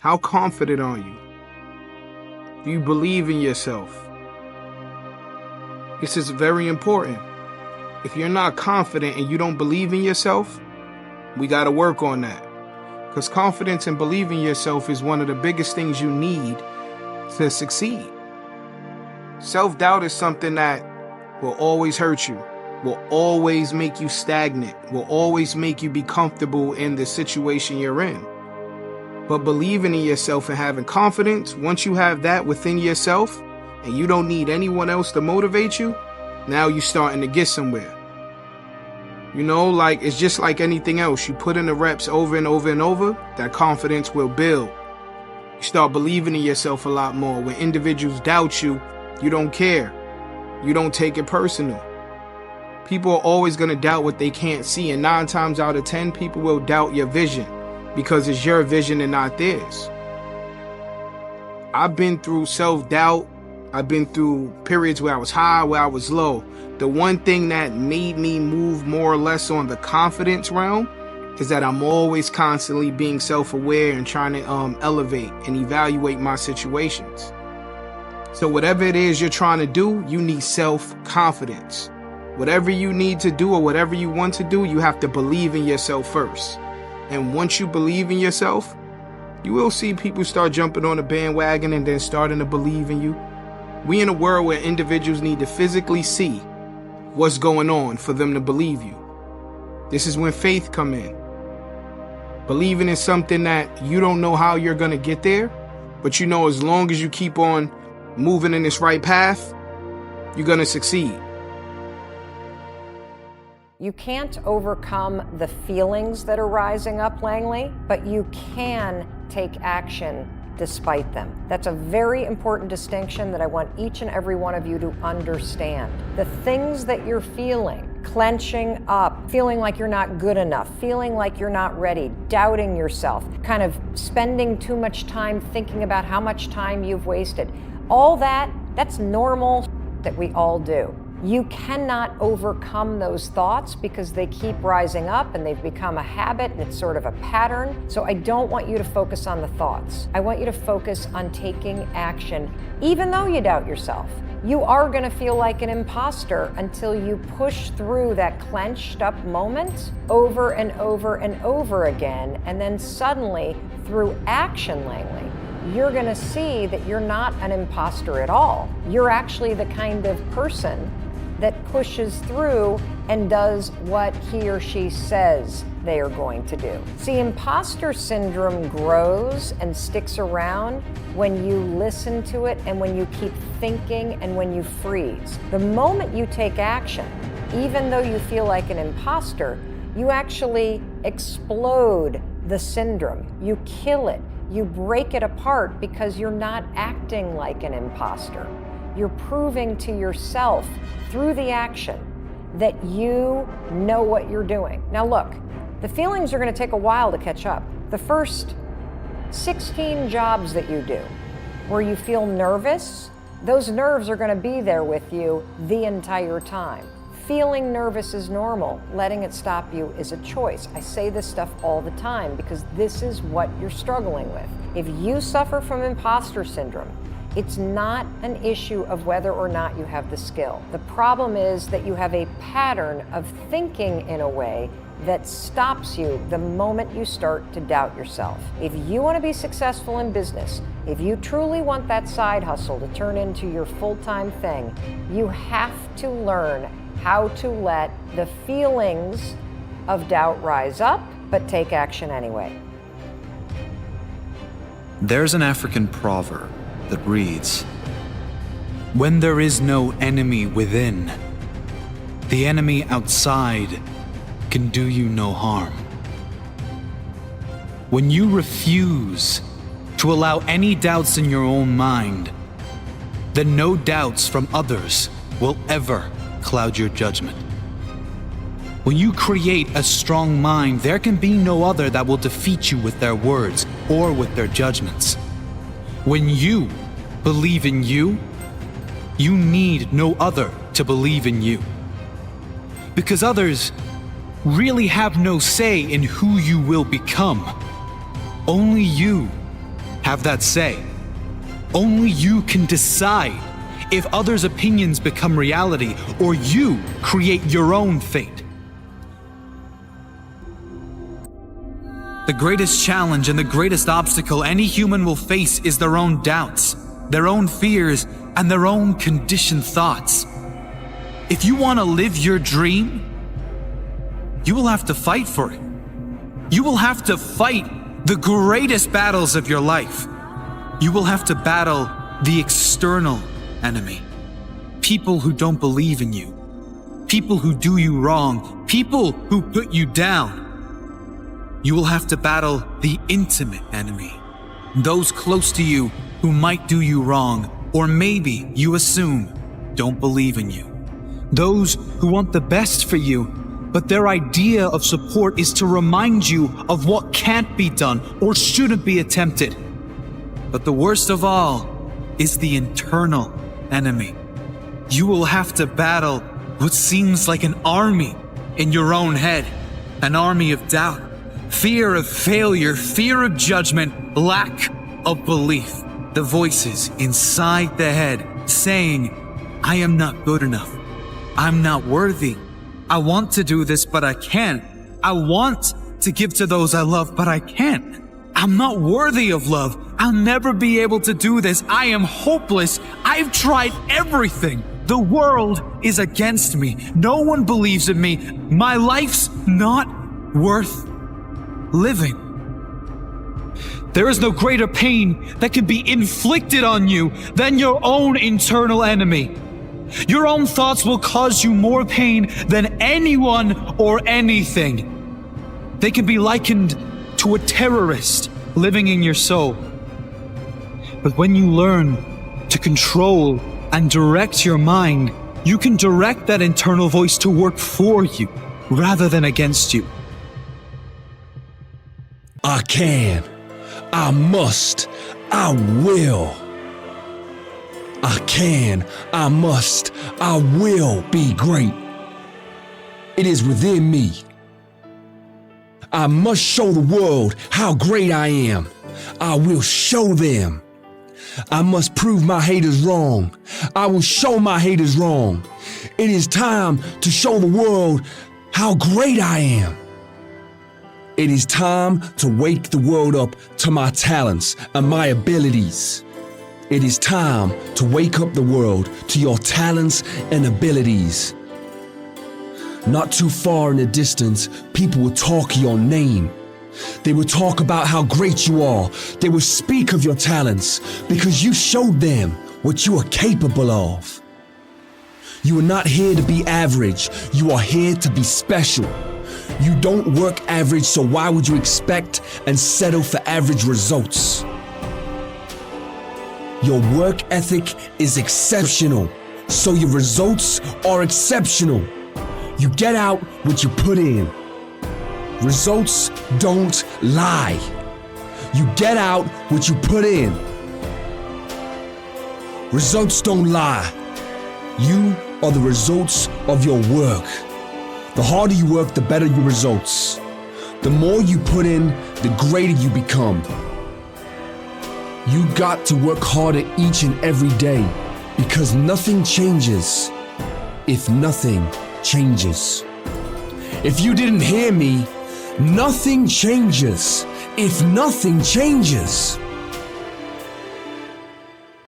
How confident are you? Do you believe in yourself? This is very important. If you're not confident and you don't believe in yourself, we got to work on that. Because confidence and believing in yourself is one of the biggest things you need to succeed. Self-doubt is something that will always hurt you, will always make you stagnant, will always make you be comfortable in the situation you're in. But believing in yourself and having confidence, once you have that within yourself and you don't need anyone else to motivate you, now you're starting to get somewhere. You know, like it's just like anything else. You put in the reps over and over and over, that confidence will build. You start believing in yourself a lot more. When individuals doubt you, you don't care. You don't take it personal. People are always going to doubt what they can't see. And 9 times out of 10, people will doubt your vision because it's your vision and not theirs. I've been through self-doubt. I've been through periods where I was high, where I was low. The one thing that made me move more or less on the confidence realm is that I'm always constantly being self-aware and trying to elevate and evaluate my situations. So whatever it is you're trying to do, you need self-confidence. Whatever you need to do or whatever you want to do, you have to believe in yourself first. And once you believe in yourself, you will see people start jumping on the bandwagon and then starting to believe in you. We in a world where individuals need to physically see what's going on for them to believe you. This is when faith come in. Believing in something that you don't know how you're going to get there, but you know as long as you keep on moving in this right path, you're going to succeed. You can't overcome the feelings that are rising up, Langley, but you can take action despite them. That's a very important distinction that I want each and every one of you to understand. The things that you're feeling, clenching up, feeling like you're not good enough, feeling like you're not ready, doubting yourself, kind of spending too much time thinking about how much time you've wasted, all that's normal that we all do. You cannot overcome those thoughts because they keep rising up and they've become a habit and it's sort of a pattern. So I don't want you to focus on the thoughts. I want you to focus on taking action, even though you doubt yourself. You are going to feel like an imposter until you push through that clenched up moment over and over and over again. And then suddenly, through action, Langley, you're going to see that you're not an imposter at all. You're actually the kind of person that pushes through and does what he or she says they are going to do. See, imposter syndrome grows and sticks around when you listen to it and when you keep thinking and when you freeze. The moment you take action, even though you feel like an imposter, you actually explode the syndrome. You kill it. You break it apart because you're not acting like an imposter. You're proving to yourself through the action that you know what you're doing. Now look, the feelings are going to take a while to catch up. The first 16 jobs that you do where you feel nervous, those nerves are going to be there with you the entire time. Feeling nervous is normal. Letting it stop you is a choice. I say this stuff all the time because this is what you're struggling with. If you suffer from imposter syndrome, it's not an issue of whether or not you have the skill. The problem is that you have a pattern of thinking in a way that stops you the moment you start to doubt yourself. If you want to be successful in business, if you truly want that side hustle to turn into your full-time thing, you have to learn how to let the feelings of doubt rise up, but take action anyway. There's an African proverb that reads, "When there is no enemy within, the enemy outside can do you no harm." When you refuse to allow any doubts in your own mind, then no doubts from others will ever cloud your judgment. When you create a strong mind, there can be no other that will defeat you with their words or with their judgments. When you believe in you, you need no other to believe in you. Because others really have no say in who you will become. Only you have that say. Only you can decide if others' opinions become reality or you create your own fate. The greatest challenge and the greatest obstacle any human will face is their own doubts, their own fears, and their own conditioned thoughts. If you want to live your dream, you will have to fight for it. You will have to fight the greatest battles of your life. You will have to battle the external enemy. People who don't believe in you. People who do you wrong. People who put you down. You will have to battle the intimate enemy. Those close to you who might do you wrong, or maybe you assume don't believe in you. Those who want the best for you, but their idea of support is to remind you of what can't be done or shouldn't be attempted. But the worst of all is the internal enemy. You will have to battle what seems like an army in your own head, an army of doubt, fear of failure, fear of judgment, lack of belief. The voices inside the head saying, I am not good enough. I'm not worthy. I want to do this, but I can't. I want to give to those I love, but I can't. I'm not worthy of love. I'll never be able to do this. I am hopeless. I've tried everything. The world is against me. No one believes in me. My life's not worth living. There is no greater pain that can be inflicted on you than your own internal enemy. Your own thoughts will cause you more pain than anyone or anything. They can be likened to a terrorist living in your soul. But when you learn to control and direct your mind, you can direct that internal voice to work for you rather than against you. I can, I must, I will. I can, I must, I will be great. It is within me. I must show the world how great I am. I will show them. I must prove my haters wrong. I will show my haters wrong. It is time to show the world how great I am. It is time to wake the world up to my talents and my abilities. It is time to wake up the world to your talents and abilities. Not too far in the distance, people will talk your name. They will talk about how great you are. They will speak of your talents because you showed them what you are capable of. You are not here to be average. You are here to be special. You don't work average, so why would you expect and settle for average results? Your work ethic is exceptional, so your results are exceptional. You get out what you put in. Results don't lie. You get out what you put in. Results don't lie. You are the results of your work. The harder you work, the better your results. The more you put in, the greater you become. You got to work harder each and every day because nothing changes if nothing changes. If you didn't hear me, nothing changes if nothing changes.